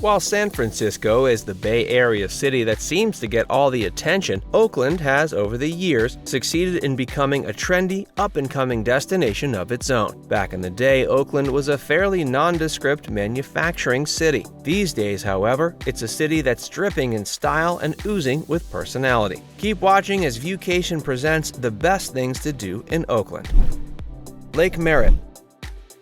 While San Francisco is the Bay Area city that seems to get all the attention, Oakland has, over the years, succeeded in becoming a trendy, up-and-coming destination of its own. Back in the day, Oakland was a fairly nondescript manufacturing city. These days, however, it's a city that's dripping in style and oozing with personality. Keep watching as Viewcation presents the best things to do in Oakland. Lake Merritt.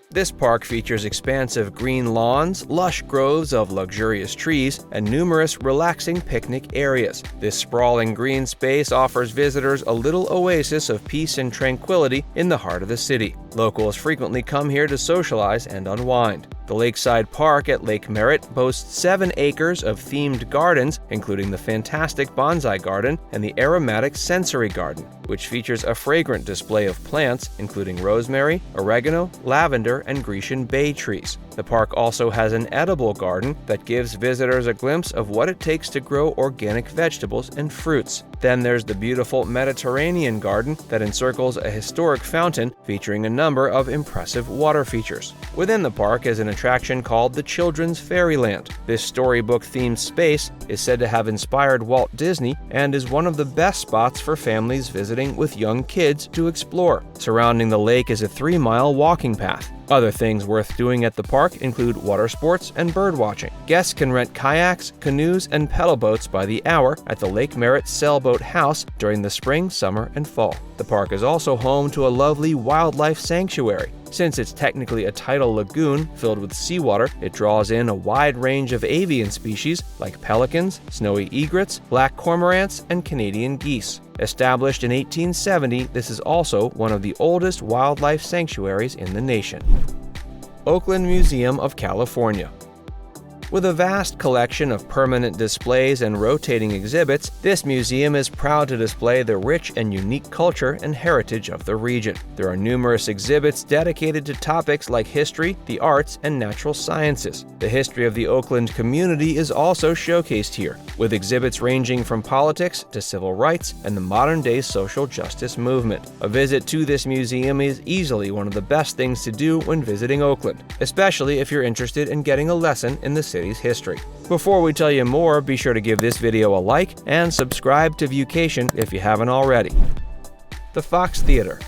This park features expansive green lawns, lush groves of luxurious trees, and numerous relaxing picnic areas. This sprawling green space offers visitors a little oasis of peace and tranquility in the heart of the city. Locals frequently come here to socialize and unwind. The lakeside park at Lake Merritt boasts 7 acres of themed gardens, including the fantastic bonsai garden and the aromatic sensory garden, which features a fragrant display of plants, including rosemary, oregano, lavender, and Grecian bay trees. The park also has an edible garden that gives visitors a glimpse of what it takes to grow organic vegetables and fruits. Then there's the beautiful Mediterranean garden that encircles a historic fountain featuring a number of impressive water features. Within the park is an attraction called the Children's Fairyland. This storybook-themed space is said to have inspired Walt Disney and is one of the best spots for families visiting with young kids to explore. Surrounding the lake is a 3-mile walking path. Other things worth doing at the park include water sports and bird watching. Guests can rent kayaks, canoes, and pedal boats by the hour at the Lake Merritt Sailboat House during the spring, summer, and fall. The park is also home to a lovely wildlife sanctuary. Since it's technically a tidal lagoon filled with seawater, it draws in a wide range of avian species like pelicans, snowy egrets, black cormorants, and Canadian geese. Established in 1870, this is also one of the oldest wildlife sanctuaries in the nation. Oakland Museum of California. With a vast collection of permanent displays and rotating exhibits, this museum is proud to display the rich and unique culture and heritage of the region. There are numerous exhibits dedicated to topics like history, the arts, and natural sciences. The history of the Oakland community is also showcased here, with exhibits ranging from politics to civil rights and the modern-day social justice movement. A visit to this museum is easily one of the best things to do when visiting Oakland, especially if you're interested in getting a lesson in the city's history. Before we tell you more, be sure to give this video a like and subscribe to Viewcation if you haven't already. The Fox Theater.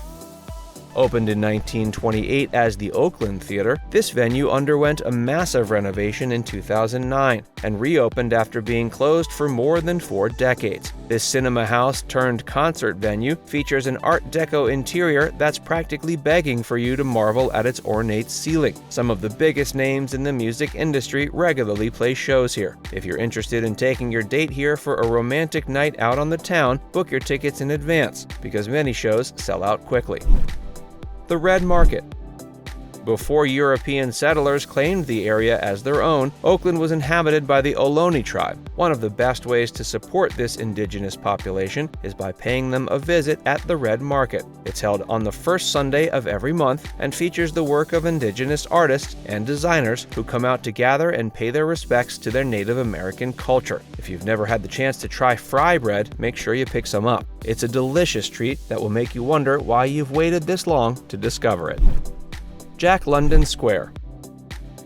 Opened in 1928 as the Oakland Theater, this venue underwent a massive renovation in 2009 and reopened after being closed for more than 4 decades. This cinema house turned concert venue features an Art Deco interior that's practically begging for you to marvel at its ornate ceiling. Some of the biggest names in the music industry regularly play shows here. If you're interested in taking your date here for a romantic night out on the town, book your tickets in advance because many shows sell out quickly. The Red Market. Before European settlers claimed the area as their own, Oakland was inhabited by the Ohlone tribe. One of the best ways to support this indigenous population is by paying them a visit at the Red Market. It's held on the first Sunday of every month and features the work of indigenous artists and designers who come out to gather and pay their respects to their Native American culture. If you've never had the chance to try fry bread, make sure you pick some up. It's a delicious treat that will make you wonder why you've waited this long to discover it. Jack London Square.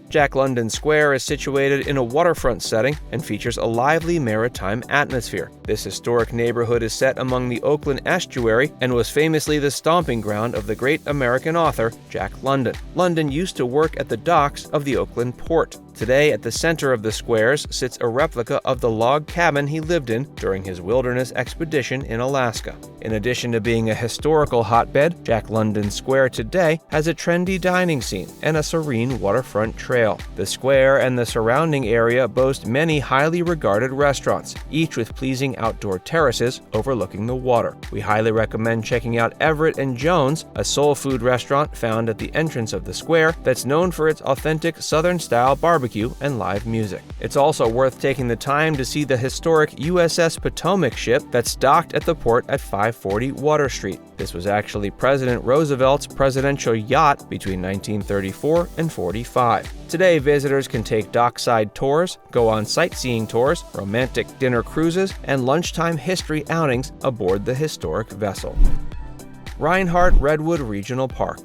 Jack London Square is situated in a waterfront setting and features a lively maritime atmosphere. This historic neighborhood is set among the Oakland estuary and was famously the stomping ground of the great American author Jack London. London used to work at the docks of the Oakland port. Today, at the center of the squares sits a replica of the log cabin he lived in during his wilderness expedition in Alaska. In addition to being a historical hotbed, Jack London Square today has a trendy dining scene and a serene waterfront trail. The square and the surrounding area boast many highly regarded restaurants, each with pleasing outdoor terraces overlooking the water. We highly recommend checking out Everett and Jones, a soul food restaurant found at the entrance of the square that's known for its authentic Southern-style barbecue and live music. It's also worth taking the time to see the historic USS Potomac ship that's docked at the port at 540 Water Street. This was actually President Roosevelt's presidential yacht between 1934 and 45. Today, visitors can take dockside tours, go on sightseeing tours, romantic dinner cruises, and lunchtime history outings aboard the historic vessel. Reinhardt Redwood Regional Park.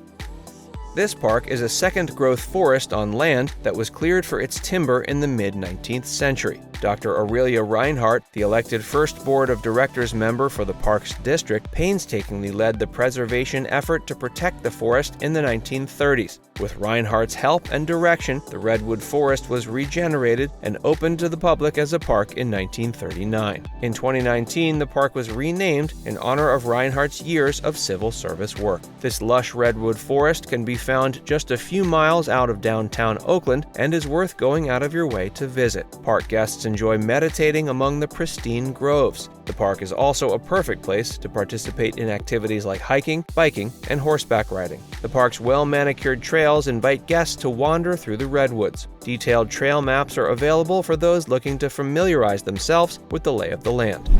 This park is a second-growth forest on land that was cleared for its timber in the mid-19th century. Dr. Aurelia Reinhardt, the elected first board of directors member for the park's district, painstakingly led the preservation effort to protect the forest in the 1930s. With Reinhardt's help and direction, the Redwood forest was regenerated and opened to the public as a park in 1939. In 2019, the park was renamed in honor of Reinhardt's years of civil service work. This lush redwood forest can be found just a few miles out of downtown Oakland and is worth going out of your way to visit. Park guests enjoy meditating among the pristine groves. The park is also a perfect place to participate in activities like hiking, biking, and horseback riding. The park's well-manicured trails invite guests to wander through the redwoods. Detailed trail maps are available for those looking to familiarize themselves with the lay of the land.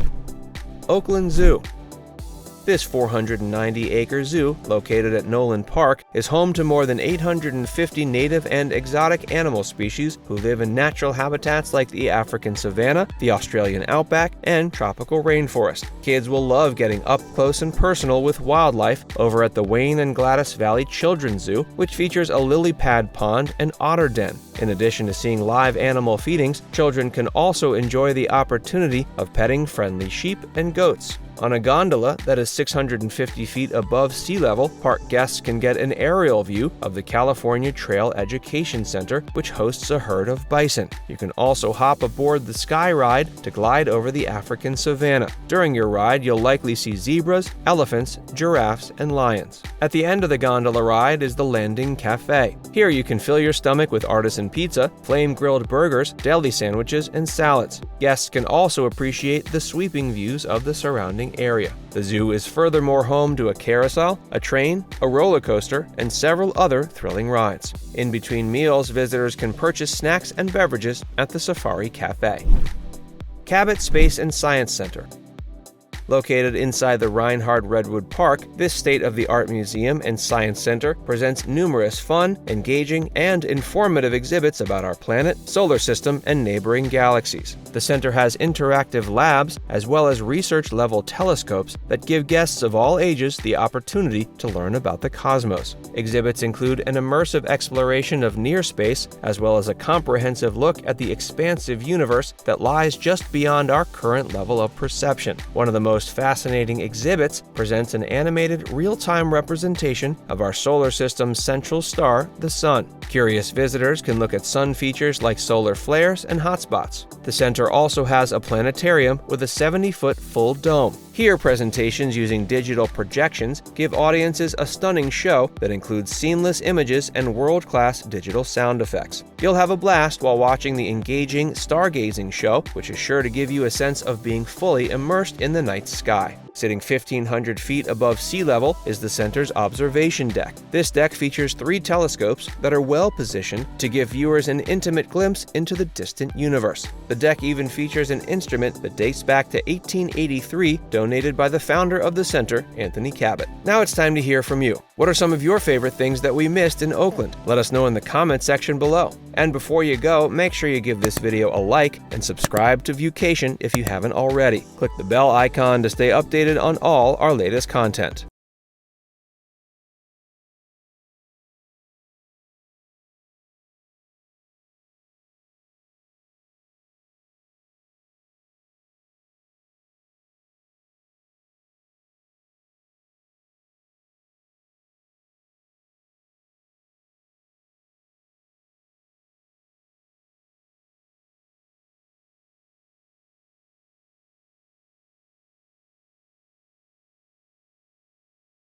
Oakland Zoo. This 490-acre zoo, located at Nolan Park, is home to more than 850 native and exotic animal species who live in natural habitats like the African savanna, the Australian outback, and tropical rainforest. Kids will love getting up close and personal with wildlife over at the Wayne and Gladys Valley Children's Zoo, which features a lily pad pond and otter den. In addition to seeing live animal feedings, children can also enjoy the opportunity of petting friendly sheep and goats. On a gondola that is 650 feet above sea level, park guests can get an aerial view of the California Trail Education Center, which hosts a herd of bison. You can also hop aboard the Sky Ride to glide over the African savanna. During your ride, you'll likely see zebras, elephants, giraffes, and lions. At the end of the gondola ride is the Landing Cafe. Here you can fill your stomach with artisan pizza, flame-grilled burgers, deli sandwiches, and salads. Guests can also appreciate the sweeping views of the surrounding area. The zoo is furthermore home to a carousel, a train, a roller coaster, and several other thrilling rides. In between meals, visitors can purchase snacks and beverages at the Safari Cafe. Chabot Space and Science Center. Located inside the Reinhardt Redwood Park, this state-of-the-art museum and science center presents numerous fun, engaging, and informative exhibits about our planet, solar system, and neighboring galaxies. The center has interactive labs as well as research-level telescopes that give guests of all ages the opportunity to learn about the cosmos. Exhibits include an immersive exploration of near space as well as a comprehensive look at the expansive universe that lies just beyond our current level of perception. One of the most fascinating exhibits presents an animated real-time representation of our solar system's central star, the Sun. Curious visitors can look at sun features like solar flares and hotspots. The center also has a planetarium with a 70-foot full dome. Here, presentations using digital projections give audiences a stunning show that includes seamless images and world-class digital sound effects. You'll have a blast while watching the engaging stargazing show, which is sure to give you a sense of being fully immersed in the night sky. Sitting 1,500 feet above sea level is the center's observation deck. This deck features 3 telescopes that are well positioned to give viewers an intimate glimpse into the distant universe. The deck even features an instrument that dates back to 1883, donated by the founder of the center, Anthony Chabot. Now it's time to hear from you. What are some of your favorite things that we missed in Oakland? Let us know in the comment section below. And before you go, make sure you give this video a like and subscribe to Viewcation if you haven't already. Click the bell icon to stay updated on all our latest content.